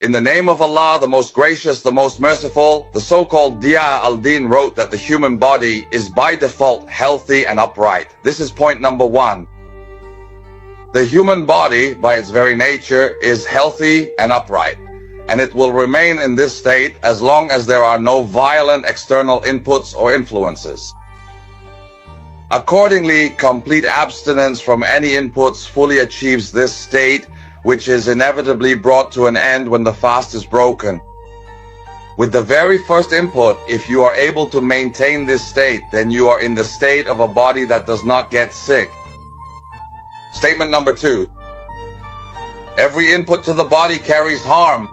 In the name of Allah, the most gracious, the most merciful, the so-called Dia al-Din wrote that the human body is by default healthy and upright. This is point number 1. The human body, by its very nature, is healthy and upright, and it will remain in this state as long as there are no violent external inputs or influences. Accordingly, complete abstinence from any inputs fully achieves this state, which is inevitably brought to an end when the fast is broken. With the very first input, if you are able to maintain this state, then you are in the state of a body that does not get sick. Statement number 2. Every input to the body carries harm.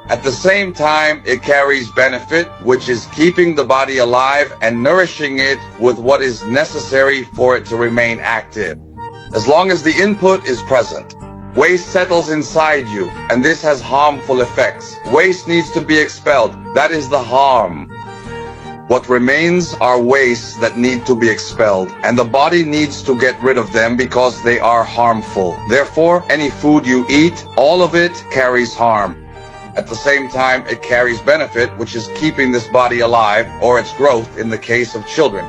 At the same time, it carries benefit, which is keeping the body alive and nourishing it with what is necessary for it to remain active. As long as the input is present, waste settles inside you, and this has harmful effects. Waste needs to be expelled. That is the harm. What remains are wastes that need to be expelled, and the body needs to get rid of them because they are harmful. Therefore, any food you eat, all of it carries harm. At the same time, it carries benefit, which is keeping this body alive, or its growth in the case of children.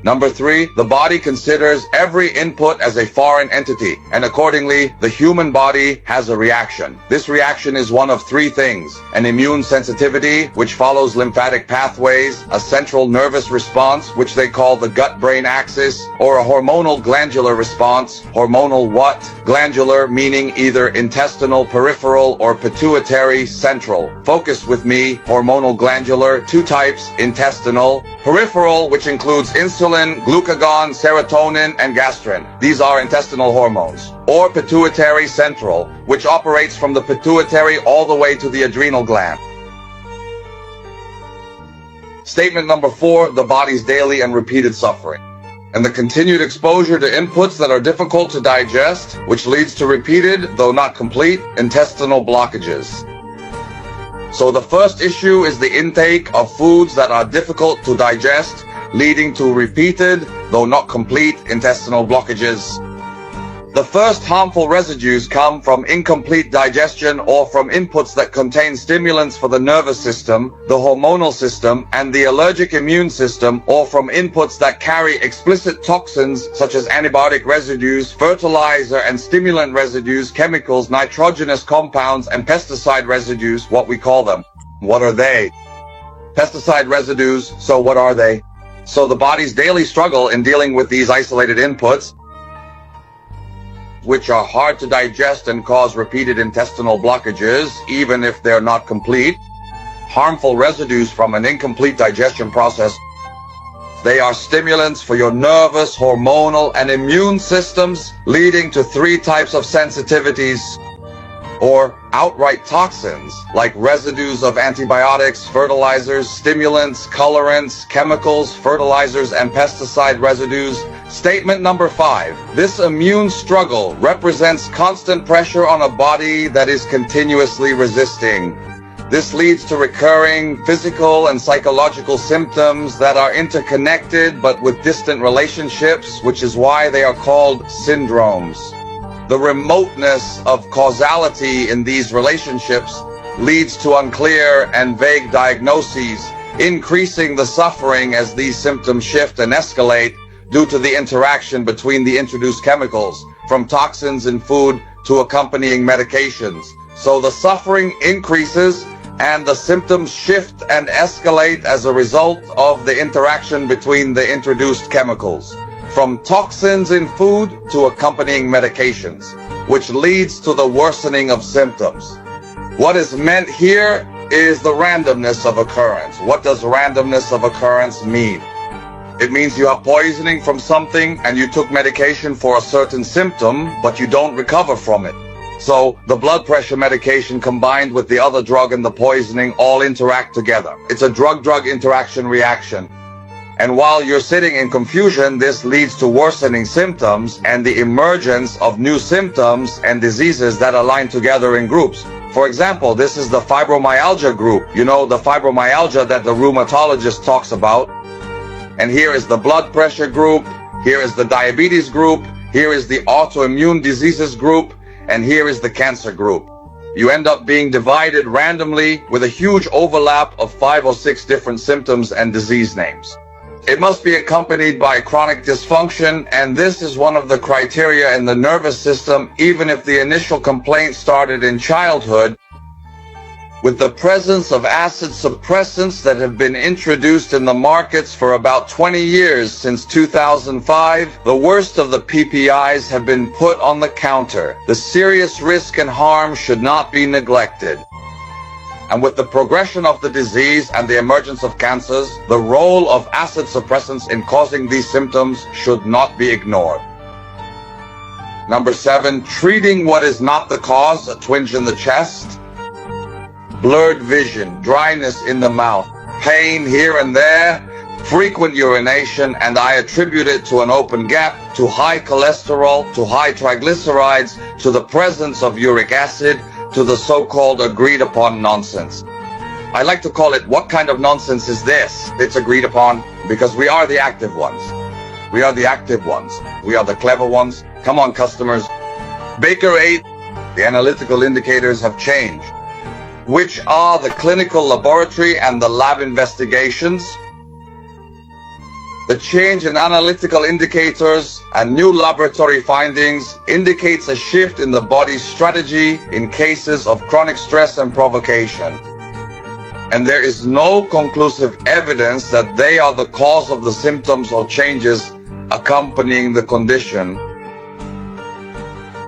Number 3, the body considers every input as a foreign entity, and accordingly, the human body has a reaction. This reaction is one of 3 things: an immune sensitivity, which follows lymphatic pathways, a central nervous response, which they call the gut-brain axis, or a hormonal glandular response. Hormonal what? Glandular, meaning either intestinal, peripheral, or pituitary, central. Focus with me. Hormonal glandular, 2 types: intestinal, peripheral, which includes insulin, glucagon, serotonin, and gastrin. These are intestinal hormones. Or pituitary central, which operates from the pituitary all the way to the adrenal gland. Statement number 4, the body's daily and repeated suffering, and the continued exposure to inputs that are difficult to digest, which leads to repeated, though not complete, intestinal blockages. So the first issue is the intake of foods that are difficult to digest, leading to repeated, though not complete, intestinal blockages. The first harmful residues come from incomplete digestion or from inputs that contain stimulants for the nervous system, the hormonal system, and the allergic immune system, or from inputs that carry explicit toxins such as antibiotic residues, fertilizer and stimulant residues, chemicals, nitrogenous compounds, and pesticide residues, what we call them. What are they? Pesticide residues, so what are they? So the body's daily struggle in dealing with these isolated inputs, which are hard to digest and cause repeated intestinal blockages, even if they're not complete. Harmful residues from an incomplete digestion process. They are stimulants for your nervous, hormonal, and immune systems, leading to 3 types of sensitivities, or outright toxins, like residues of antibiotics, fertilizers, stimulants, colorants, chemicals, fertilizers, and pesticide residues. Statement number 5. This immune struggle represents constant pressure on a body that is continuously resisting. This leads to recurring physical and psychological symptoms that are interconnected but with distant relationships, which is why they are called syndromes. The remoteness of causality in these relationships leads to unclear and vague diagnoses, increasing the suffering as these symptoms shift and escalate due to the interaction between the introduced chemicals, from toxins in food to accompanying medications. So the suffering increases and the symptoms shift and escalate as a result of the interaction between the introduced chemicals, from toxins in food to accompanying medications, which leads to the worsening of symptoms. What is meant here is the randomness of occurrence. What does randomness of occurrence mean? It means you have poisoning from something and you took medication for a certain symptom, but you don't recover from it. So the blood pressure medication combined with the other drug and the poisoning all interact together. It's a drug-drug interaction reaction. And while you're sitting in confusion, this leads to worsening symptoms and the emergence of new symptoms and diseases that align together in groups. For example, this is the fibromyalgia group. You know, the fibromyalgia that the rheumatologist talks about. And here is the blood pressure group. Here is the diabetes group. Here is the autoimmune diseases group. And here is the cancer group. you end up being divided randomly with a huge overlap of 5 or 6 different symptoms and disease names. It must be accompanied by chronic dysfunction, and this is one of the criteria in the nervous system, even if the initial complaint started in childhood. With the presence of acid suppressants that have been introduced in the markets for about 20 years since 2005, the worst of the PPIs have been put on the counter. The serious risk and harm should not be neglected. And with the progression of the disease and the emergence of cancers, the role of acid suppressants in causing these symptoms should not be ignored. Number 7, treating what is not the cause, a twinge in the chest, blurred vision, dryness in the mouth, pain here and there, frequent urination, and I attribute it to an open gap, to high cholesterol, to high triglycerides, to the presence of uric acid, to the so-called agreed upon nonsense. I like to call it, what kind of nonsense is this? It's agreed upon because we are the active ones. We are the active ones. We are the clever ones. Come on, customers. Baker 8, the analytical indicators have changed, which are the clinical laboratory and the lab investigations. The change in analytical indicators and new laboratory findings indicates a shift in the body's strategy in cases of chronic stress and provocation. And there is no conclusive evidence that they are the cause of the symptoms or changes accompanying the condition.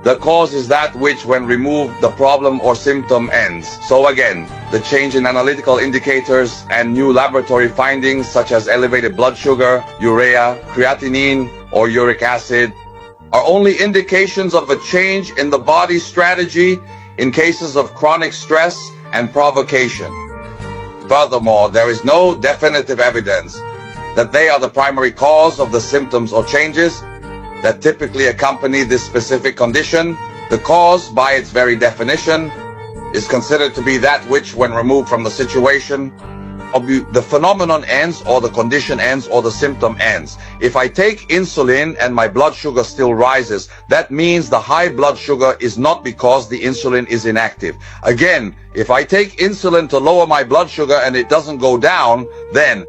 The cause is that which, when removed, the problem or symptom ends. So again, the change in analytical indicators and new laboratory findings such as elevated blood sugar, urea, creatinine, or uric acid are only indications of a change in the body's strategy in cases of chronic stress and provocation. Furthermore, there is no definitive evidence that they are the primary cause of the symptoms or changes that typically accompany this specific condition. The cause, by its very definition, is considered to be that which, when removed from the situation, the phenomenon ends, or the condition ends, or the symptom ends. If I take insulin and my blood sugar still rises, that means the high blood sugar is not because the insulin is inactive. Again, if I take insulin to lower my blood sugar and it doesn't go down, then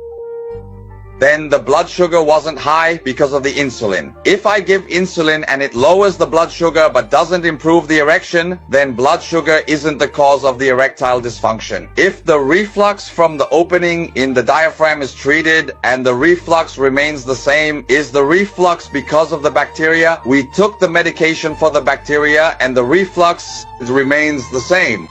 the blood sugar wasn't high because of the insulin. If I give insulin and it lowers the blood sugar but doesn't improve the erection, then blood sugar isn't the cause of the erectile dysfunction. If the reflux from the opening in the diaphragm is treated and the reflux remains the same, is the reflux because of the bacteria? We took the medication for the bacteria and the reflux remains the same.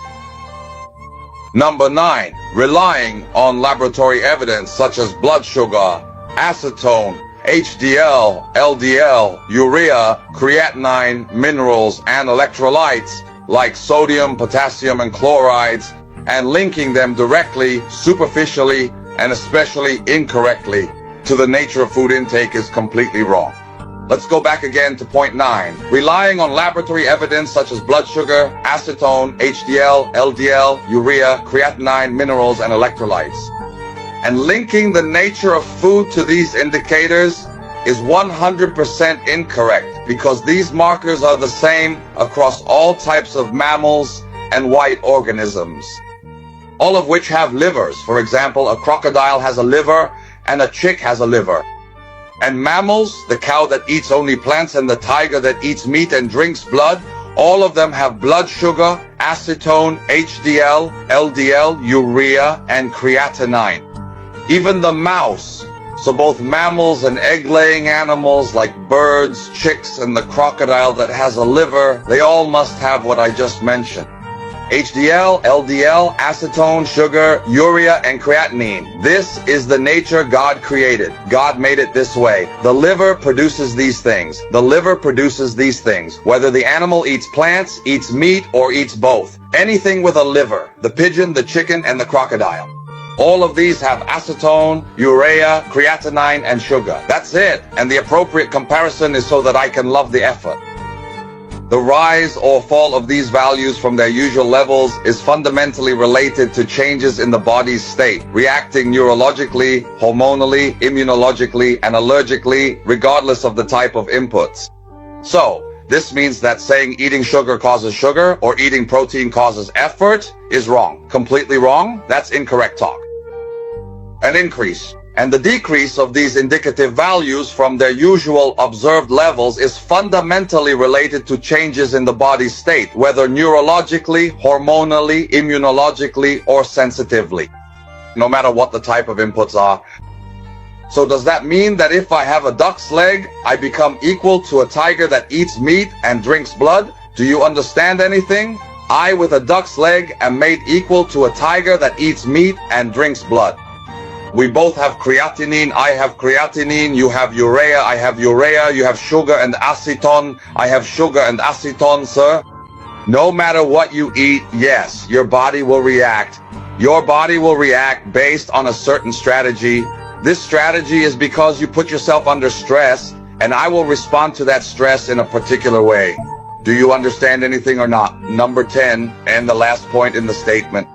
Number 9, relying on laboratory evidence such as blood sugar, acetone, HDL, LDL, urea, creatinine, minerals, and electrolytes like sodium, potassium, and chlorides, and linking them directly, superficially, and especially incorrectly to the nature of food intake is completely wrong. Let's go back again to point 9. Relying on laboratory evidence such as blood sugar, acetone, HDL, LDL, urea, creatinine, minerals, and electrolytes, and linking the nature of food to these indicators is 100% incorrect, because these markers are the same across all types of mammals and white organisms, all of which have livers. For example, a crocodile has a liver and a chick has a liver. And mammals, the cow that eats only plants and the tiger that eats meat and drinks blood, all of them have blood sugar, acetone, HDL, LDL, urea, and creatinine. Even the mouse, so both mammals and egg-laying animals like birds, chicks, and the crocodile that has a liver, they all must have what I just mentioned. HDL, LDL, acetone, sugar, urea, and creatinine. This is the nature God created. God made it this way. The liver produces these things. The liver produces these things. Whether the animal eats plants, eats meat, or eats both. Anything with a liver. The pigeon, the chicken, and the crocodile. All of these have acetone, urea, creatinine, and sugar. That's it. And the appropriate comparison is so that I can love the effort. The rise or fall of these values from their usual levels is fundamentally related to changes in the body's state, reacting neurologically, hormonally, immunologically, and allergically, regardless of the type of inputs. So, This means that saying eating sugar causes sugar or eating protein causes effort is wrong. Completely wrong. That's incorrect talk. An increase and the decrease of these indicative values from their usual observed levels is fundamentally related to changes in the body's state, whether neurologically, hormonally, immunologically, or sensitively, no matter what the type of inputs are. So does that mean that if I have a duck's leg, I become equal to a tiger that eats meat and drinks blood? Do you understand anything? I with a duck's leg am made equal to a tiger that eats meat and drinks blood. We both have creatinine, I have creatinine, you have urea, I have urea, you have sugar and acetone, I have sugar and acetone, sir. No matter what you eat, yes, your body will react. Your body will react based on a certain strategy. This strategy is because you put yourself under stress, and I will respond to that stress in a particular way. Do you understand anything or not? Number 10, and the last point in the statement.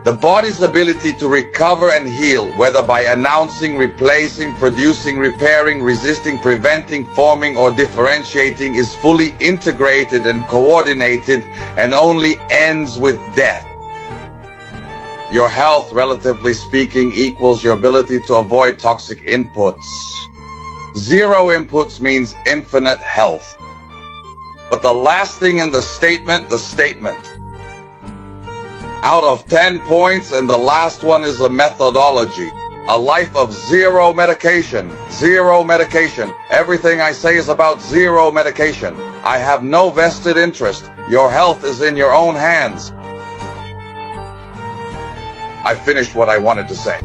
The body's ability to recover and heal, whether by announcing, replacing, producing, repairing, resisting, preventing, forming, or differentiating, is fully integrated and coordinated and only ends with death. Your health, relatively speaking, equals your ability to avoid toxic inputs. Zero inputs means infinite health. But the last thing in the statement, out of 10 points, and the last one is a methodology. A life of zero medication. Zero medication. Everything I say is about zero medication. I have no vested interest. Your health is in your own hands. I finished what I wanted to say.